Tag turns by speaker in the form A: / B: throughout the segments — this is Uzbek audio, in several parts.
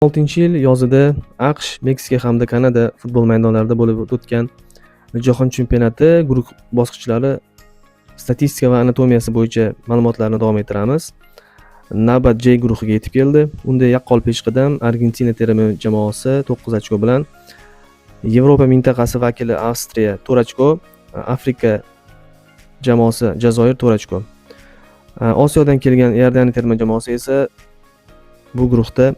A: 2016-yil yozida AQSh, Meksika hamda Kanada futbol maydonlarida bo'lib o'tgan Jahon chempionati guruh bosqichlari statistika va anatomiyasi bo'yicha ma'lumotlarni davom ettiramiz. Navbat J guruhiga yetib keldi. Unda yaqqol peshqadam Argentina terma jamoasi 9 ochko bilan, Yevropa mintaqasi vakili Avstriya 4 ochko, Afrika jamoasi Jazoir 4 ochko. Osiyodan kelgan Iordaniya terma jamoasi esa bu guruhda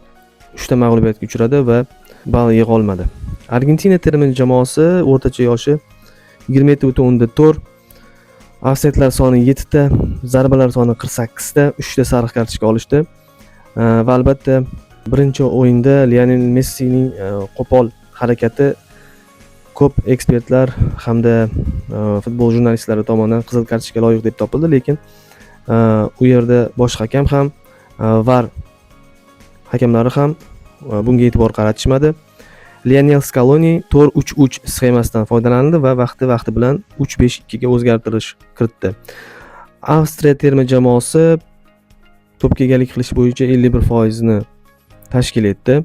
A: 3 ta mag'lubiyatga uchradi va ball yig'a olmadi. Argentina terma jamoasi o'rtacha yoshi 27.4, ofsaydlar soni 7 ta, zarbalar soni 48 ta, 3 ta sariq kartochka olishdi. Va albatta birinchi o'yinda Lionel Messining qo'pol harakati ko'p ekspertlar hamda futbol jurnalistlari tomonidan qizil kartochka loyiq deb topildi, lekin u yerda bosh hakam ham, VAR hakamlari ham bunga e'tibor qaratishmadi. Lionel Scaloni 4-3-3 sxemasidan foydalandi va vaqti bilan 3-5-2 ga o'zgartirish kiritdi. Avstriya terma jamoasi to'pga egalik qilish bo'yicha 51% ni tashkil etdi.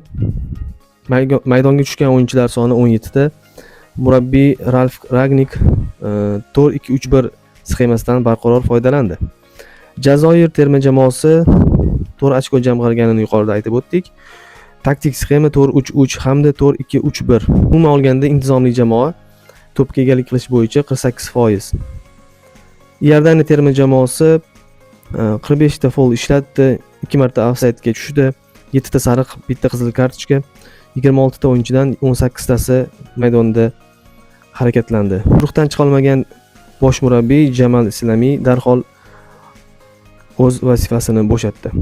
A: Maydonga tushgan o'yinchilar soni 17 ta. Murabbiy Ralf Rangnick 4-2-3-1 sxemasidan barqaror foydalandi. Jazoir terma jamoasi 4 ochko jamg'arganini yuqorida aytib o'tdik. Taktik sxema 4-3-3 hamda 4-2-3-1. Umuman olganda intizomli jamoa, to'pga egalik qilish bo'yicha 48%. Iordaniya terma jamoasi 45 ta foul ishlatdi, 2 marta ofsaydga tushdi, 7 ta sariq, 1 ta qizil kartochka, 26 ta o'yinchidan 18 tasi maydonda harakatlandi. Guruhdan chiqa olmagan bosh murabbiy Jamal Islamiy darhol o'z vazifasini bo'shatdi.